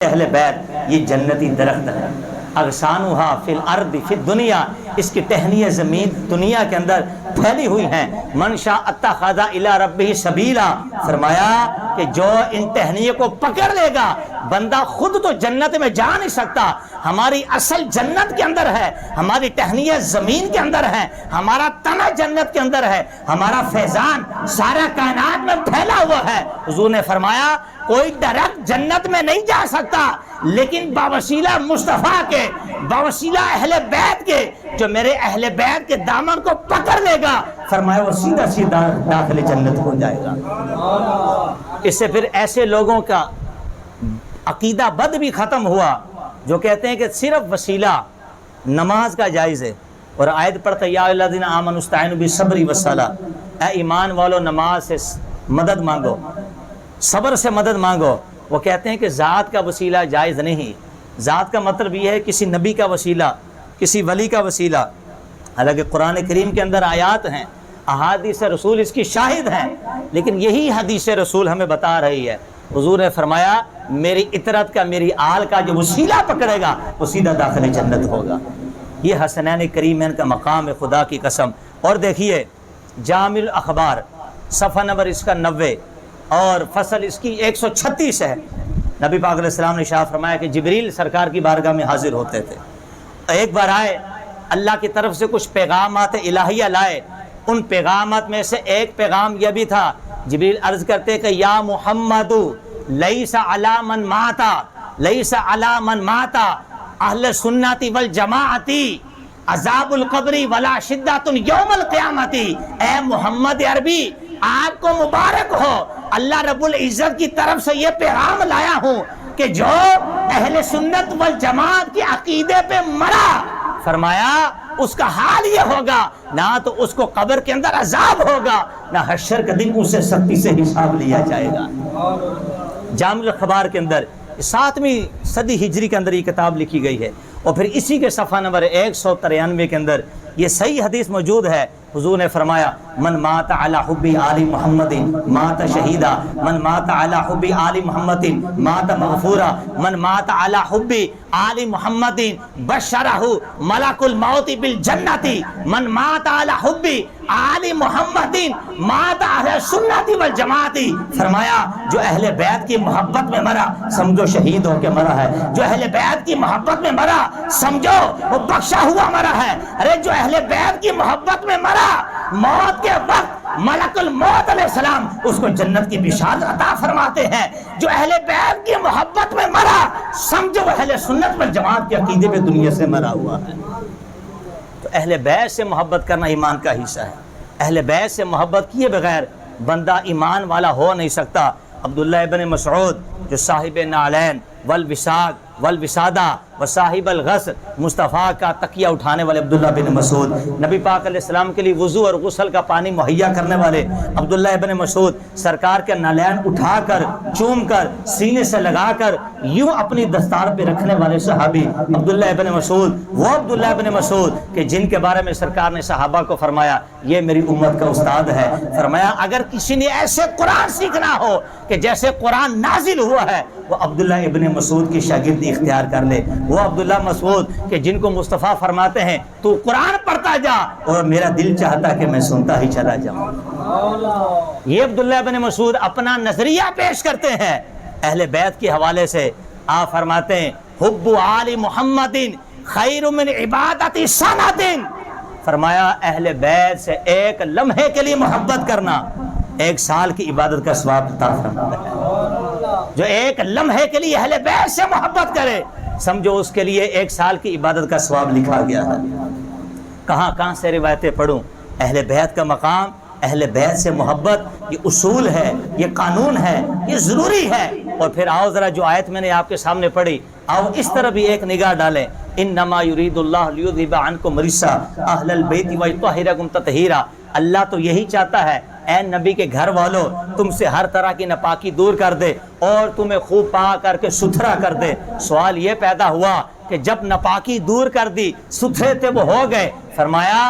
اہل بیت یہ جنتی درخت ہے، اغصانھا فی الارض فی الدنیا، اس کی ٹہنیاں زمین دنیا کے اندر پھیلی ہوئی ہیں۔ من شاء اتخذ الی ربہ سبیلا، فرمایا کہ جو ان ٹہنیوں کو پکڑ لے گا، بندہ خود تو جنت میں جا نہیں سکتا، ہماری اصل جنت کے اندر ہے، ہماری ٹہنیاں زمین کے اندر ہیں، ہمارا تنا جنت کے اندر ہے، ہمارا فیضان سارا کائنات میں پھیلا ہوا ہے۔ حضور نے فرمایا کوئی درخت جنت میں نہیں جا سکتا، لیکن باوسیلہ مصطفیٰ کے، باوسیلہ اہل بیت کے، جو میرے اہل بیت کے دامن کو پکڑ لے گا، فرمایا وہ سیدھا سیدھا داخل جنت ہو جائے گا۔ اس سے پھر ایسے لوگوں کا عقیدہ بد بھی ختم ہوا جو کہتے ہیں کہ صرف وسیلہ نماز کا جائز ہے، اور آیت پڑھتا یا الذین آمنوا استعینوا بالصبر والصلاۃ، اے ایمان والو نماز سے مدد مانگو، صبر سے مدد مانگو۔ وہ کہتے ہیں کہ ذات کا وسیلہ جائز نہیں، ذات کا مطلب یہ ہے کسی نبی کا وسیلہ، کسی ولی کا وسیلہ، حالانکہ قرآن کریم کے اندر آیات ہیں، احادیث رسول اس کی شاہد ہیں، لیکن یہی حدیث رسول ہمیں بتا رہی ہے۔ حضور نے فرمایا میری اطرت کا، میری آل کا جو وسیلہ پکڑے گا وہ سیدھا داخل جنت ہوگا۔ یہ حسنین کریمین کا مقام ہے، خدا کی قسم۔ اور دیکھیے جامع الاخبار صفحہ نمبر اس کا 90 اور فصل اس کی 136 ہے۔ نبی پاک علیہ السلام نے ارشاد فرمایا کہ جبریل سرکار کی بارگاہ میں حاضر ہوتے تھے، ایک بار آئے، اللہ کی طرف سے کچھ پیغامات الہیہ لائے، ان پیغامات میں سے ایک پیغام یہ بھی تھا، جبریل عرض کرتے کہ یا محمد لیس علی من ماتا، لیس علی من ماتا اہل سنتی والجماعتی عذاب القبر ولا شدت یوم القیامتی۔ اے محمد عربی آپ کو مبارک ہو، اللہ رب العزت کی طرف سے یہ پیغام لایا ہوں کہ جو اہل سنت والجماعت کے عقیدے پہ مرا، فرمایا اس کا حال یہ ہوگا نہ تو اس کو قبر کے اندر عذاب ہوگا، نہ حشر کے دن اسے سختی سے حساب لیا جائے گا۔ جامع الاخبار کے اندر 7ویں صدی ہجری کے اندر یہ کتاب لکھی گئی ہے، اور پھر اسی کے صفحہ نمبر 193 کے اندر یہ صحیح حدیث موجود ہے۔ حضور نے فرمایا من مات علی حب آل محمد مات شہیدا، من مات علی حب آل محمد مات مغفورا، من مات علی حب آل محمد بشرہ ملک الموت بالجنت، من مات علی حب آل محمد مات اہل سنت والجماعت۔ فرمایا جو اہل بیت کی محبت میں مرا سمجھو شہید ہو کے مرا ہے، جو اہل بیت کی محبت میں مرا سمجھو وہ بخشا ہوا مرا ہے۔ ارے جو اہل بیت کی محبت میں مرا، موت کے وقت ملک الموت علیہ السلام اس کو جنت کی بشارت عطا فرماتے ہیں۔ جو اہل بیت کی محبت میں مرا سمجھو وہ اہل سنت والجماعت کے عقیدے پہ دنیا سے مرا ہوا ہے۔ تو اہل بیت سے محبت کرنا ایمان کا حصہ ہے، اہل بیت سے محبت کیے بغیر بندہ ایمان والا ہو نہیں سکتا۔ عبداللہ ابن مسعود جو صاحب نعلین والوساق والوسادہ وصاحب الغسل، مصطفیٰ کا تکیہ اٹھانے والے عبداللہ بن مسعود، نبی پاک علیہ السلام کے لیے وضو اور غسل کا پانی مہیا کرنے والے عبداللہ ابن مسعود، سرکار کے نعلین اٹھا کر چوم کر سینے سے لگا کر یوں اپنی دستار پہ رکھنے والے صحابی عبداللہ ابن مسعود، وہ عبداللہ ابن مسعود کہ جن کے بارے میں سرکار نے صحابہ کو فرمایا یہ میری امت کا استاد ہے۔ فرمایا اگر کسی نے ایسے قرآن سیکھنا ہو کہ جیسے قرآن نازل ہوا ہے، وہ عبداللہ ابن مسعود کی شاگردی اختیار کر لے۔ وہ عبداللہ مسعود کہ جن کو مصطفیٰ فرماتے ہیں تو قرآن پڑھتا جا اور میرا دل چاہتا کہ میں سنتا ہی چلا جاؤں۔ یہ عبداللہ ابن مسعود اپنا نظریہ پیش کرتے ہیں اہل بیت کے حوالے سے۔ آپ فرماتے ہیں حب آل محمد خیر من عبادت سنۃ۔ فرمایا اہل بیت سے ایک لمحے کے لیے محبت کرنا 1 سال کی عبادت کا ثواب عطا فرماتا ہے۔ جو ایک لمحے کے لیے اہل بیت سے محبت کرے سمجھو اس کے لیے 1 سال کی عبادت کا ثواب لکھا گیا ہے۔ کہاں کہاں سے روایتیں پڑھوں، اہل بیت کا مقام، اہل بیت سے محبت، یہ اصول ہے، یہ قانون ہے، یہ ضروری ہے۔ اور پھر آؤ ذرا جو آیت میں نے آپ کے سامنے پڑھی، آؤ اس طرح بھی ایک نگاہ ڈالیں۔ انما یرید اللہ لیذھب عنکم الرجس اہل البیت ویطہرکم تطہیرا۔ اللہ تو یہی چاہتا ہے اے نبی کے گھر والوں تم سے ہر طرح کی ناپاکی دور کر دے اور تمہیں خوب پاک کر کے ستھرا کر دے۔ سوال یہ پیدا ہوا کہ جب ناپاکی دور کر دی، ستھرے تھے وہ ہو گئے، فرمایا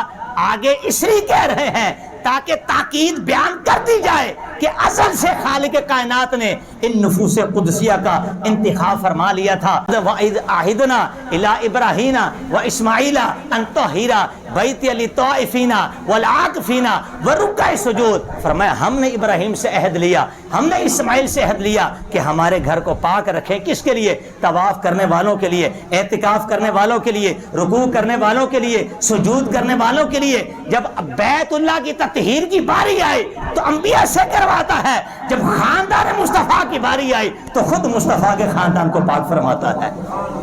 آگے اس لیے کہہ رہے ہیں تاکہ تاکید بیان کر دی جائے کہ ازل سے خالق کائنات نے ان نفوس قدسیہ کا انتخاب فرما لیا تھا. وَإِذْ أَعِدْنَا إِلَىٰ إِبْرَاهِيمَ وَإِسْمَاعِيلَ أَن طَهِّرَ بَيْتِيَ لِلطَّائِفِينَ وَالْعَاكِفِينَ وَالرُّكَّعِ السُّجُودِ. فرمایا ہم نے ابراہیم سے عہد لیا, ہم نے اسماعیل سے عہد لیا کہ ہمارے گھر کو پاک رکھیں. کس کے لیے؟ طواف کرنے والوں کے لیے, اعتکاف کرنے والوں کے لیے, رکوع کرنے والوں کے لیے, سجود کرنے والوں کے لیے. جب بیت اللہ کی تطہیر کی باری آئی تو انبیاء سے کرواتا ہے, جب خاندان مصطفیٰ کی باری آئی تو خود مصطفیٰ کے خاندان کو پاک فرماتا ہے.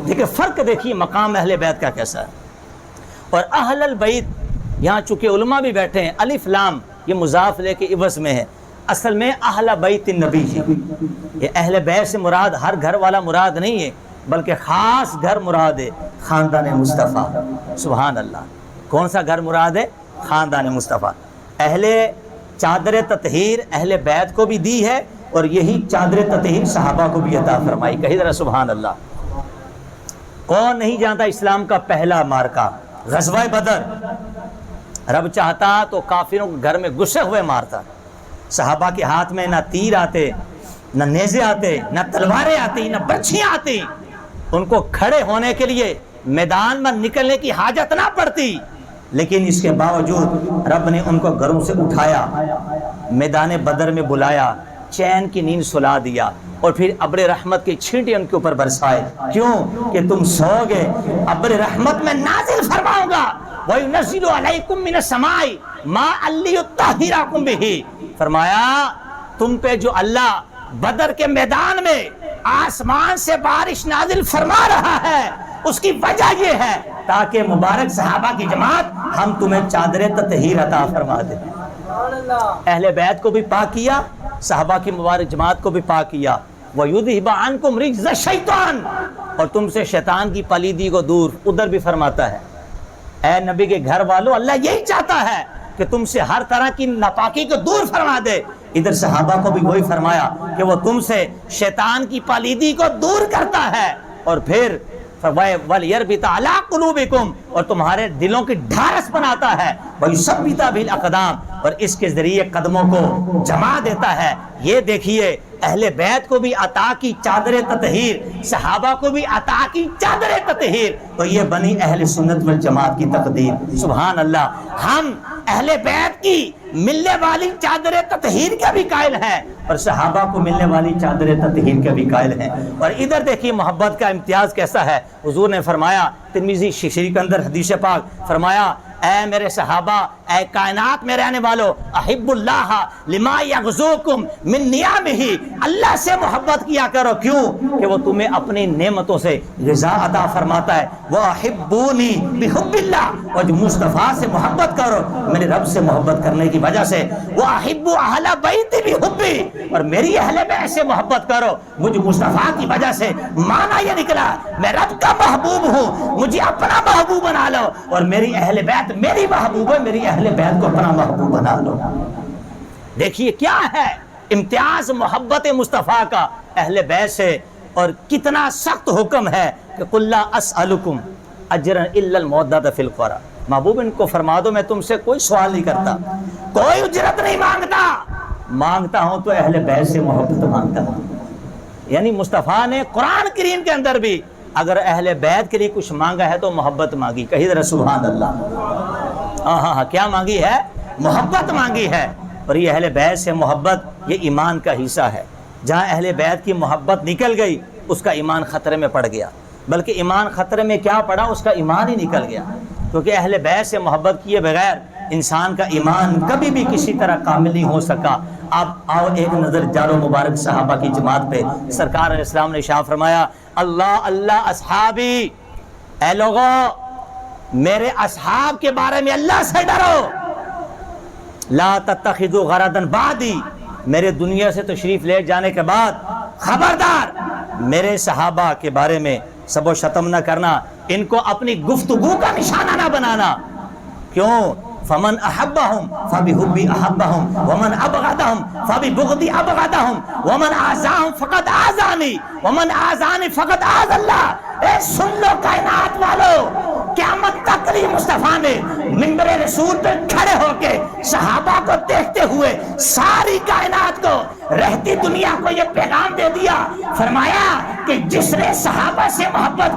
دیکھیں فرق دیکھیے مقام اہل بیت کا کیسا ہے. اور اہل البیت, یہاں چونکہ علماء بھی بیٹھے ہیں, الف لام یہ مضاف لے کے عوض میں ہے, اصل میں اہل بیت النبی. یہ اہل بیت سے مراد ہر گھر والا مراد نہیں ہے, بلکہ خاص گھر مراد ہے, خاندان مصطفیٰ. سبحان اللہ. کون سا گھر مراد ہے؟ خاندان مصطفیٰ. اہل چادر تطہیر اہل بیت کو بھی دی ہے, اور یہی چادر تطہیر صحابہ کو بھی عطا فرمائی. کہیں ذرا سبحان اللہ. کون نہیں جانتا اسلام کا پہلا مارکا غزوہ بدر؟ رب چاہتا تو کافروں کو گھر میں گھسے ہوئے مارتا. صحابہ کے ہاتھ میں نہ تیر آتے, نہ نیزے آتے, نہ تلواریں آتی, نہ برچھیاں آتی. ان کو کھڑے ہونے کے لیے میدان میں نکلنے کی حاجت نہ پڑتی, لیکن اس کے باوجود رب نے ان کو گھروں سے اٹھایا, میدان بدر میں بلایا, چین کی نیند سلا دیا, اور پھر ابر رحمت کی چھینٹیں ان کے اوپر برسائے. کیوں کہ تم سو گئے, ابر رحمت میں نازل فرماؤں گا. وَيُنَزِّلُ عَلَيْكُم مِّنَ السَّمَاءِ مَاءً لِّيُطَّهِّرَكُم بِهِ. فرمایا تم پہ جو اللہ بدر کے میدان میں آسمان سے بارش نازل فرما رہا ہے, اس کی وجہ یہ ہے تاکہ مبارک صحابہ کی جماعت ہم تمہیں چادر تطہیر عطا فرما دیں. اہل بیت کو بھی پاک کیا, صحابہ کی مبارک جماعت کو بھی پاک کیا. وَيُذْهِبَ عَنْكُمْ رِجْزَ الشَّيْطَانِ, اور تم سے شیطان کی پلیدی کو دور. ادھر بھی فرماتا ہے اے نبی کے گھر والوں, اللہ یہی چاہتا ہے کہ تم سے ہر طرح کی ناپاکی کو دور فرما دے. ادھر صحابہ کو بھی وہی فرمایا کہ وہ تم سے شیطان کی پلیدی کو دور کرتا ہے, اور پھر وَلْيَرْبِطَ عَلَىٰ قُلُوبِكُمْ, اور تمہارے دلوں کی ڈھارس بناتا ہے. وَيُثَبِّتَ بِالْأَقْدَامِ, اور اس کے ذریعے قدموں کو جما دیتا ہے. یہ دیکھیے اہل بیت کو بھی عطا کی چادر تطہیر, صحابہ کو بھی عطا کی چادر تطہیر, تو یہ بنی اہل سنت والجماعت کی تقدیر. سبحان اللہ. ہم اہل بیت کی ملنے والی چادر تطہیر کے بھی قائل ہیں, اور صحابہ کو ملنے والی چادر تطہیر کے بھی قائل ہیں. اور ادھر دیکھیے محبت کا امتیاز کیسا ہے. حضور نے فرمایا, ترمذی شریف کے اندر حدیث پاک, فرمایا اے میرے صحابہ, اے کائنات میں رہنے والو, احب اللہ لما یغزوکم من نعمہ, اللہ سے محبت کیا کرو. کیوں کہ وہ تمہیں اپنی نعمتوں سے غذا عطا فرماتا ہے. وَأَحِبُّونِي بِحُبِّ اللَّهِ, اور جو مصطفیٰ سے محبت کرو میرے رب سے محبت کرنے کی وجہ سے. وَأَحِبُّ أَهْلَ بَيْتِي بِحُبِّي, اور میری اہل بیت سے محبت کرو مجھ مصطفیٰ کی وجہ سے. معنی یہ نکلا میں رب کا محبوب ہوں, مجھے اپنا محبوب بنا لو, اور میری اہل بیت میری محبوب ہے, میری اہل بیت کو اپنا محبوب بنا لو. دیکھیے کیا ہے امتیاز محبت مصطفیٰ کا اہل بیت سے, اور کتنا سخت حکم ہے کہ قُلْ لَا أَسْأَلُكُمْ أَجْرًا إِلَّا الْمَوَدَّةَ فِي الْقُرْبَى. محبوب ان کو فرما دو میں تم سے کوئی سوال نہیں کرتا, کوئی اجرت نہیں مانگتا, مانگتا ہوں تو اہل بیت سے محبت مانگتا ہوں. یعنی مصطفیٰ نے قرآن کریم کے اندر بھی اگر اہل بیت کے لیے کچھ مانگا ہے تو محبت مانگی. کہیں ذرا سبحان اللہ. ہاں کیا مانگی ہے؟ محبت مانگی ہے. اور یہ اہل بیت سے محبت یہ ایمان کا حصہ ہے. جہاں اہل بیت کی محبت نکل گئی اس کا ایمان خطرے میں پڑ گیا, بلکہ ایمان خطرے میں کیا پڑا, اس کا ایمان ہی نکل گیا. کیونکہ اہل بیت سے محبت کیے بغیر انسان کا ایمان کبھی بھی کسی طرح کامل نہیں ہو سکا. آپ آؤ ایک نظر جارو مبارک صحابہ کی جماعت پہ. سرکار علیہ السلام نے ارشاد فرمایا, اللہ اللہ اصحابی, اے لوگوں میرے اصحاب کے بارے میں اللہ سے ڈرو. لا تتخذوا غرضا بعدی, میرے دنیا سے تشریف لے جانے کے بعد خبردار میرے صحابہ کے بارے میں سب و شتم نہ کرنا, ان کو اپنی گفتگو کا نشانہ نہ بنانا. کیوں؟ فمن احبهم فبحبی احبهم ومن ابغضهم فببغضی ابغضهم ومن آذاهم فقد آذانی ومن آذانی فقد آذ اللہ۔ اے سن لو کائنات والو، قیامت تک علی مصطفیٰ نے منبر رسول پہ کھڑے ہو کے صحابہ کو دیکھتے ہوئے ساری کائنات کو، رہتی دنیا کو یہ پیغام دے دیا، فرمایا کہ جس نے صحابہ سے محبت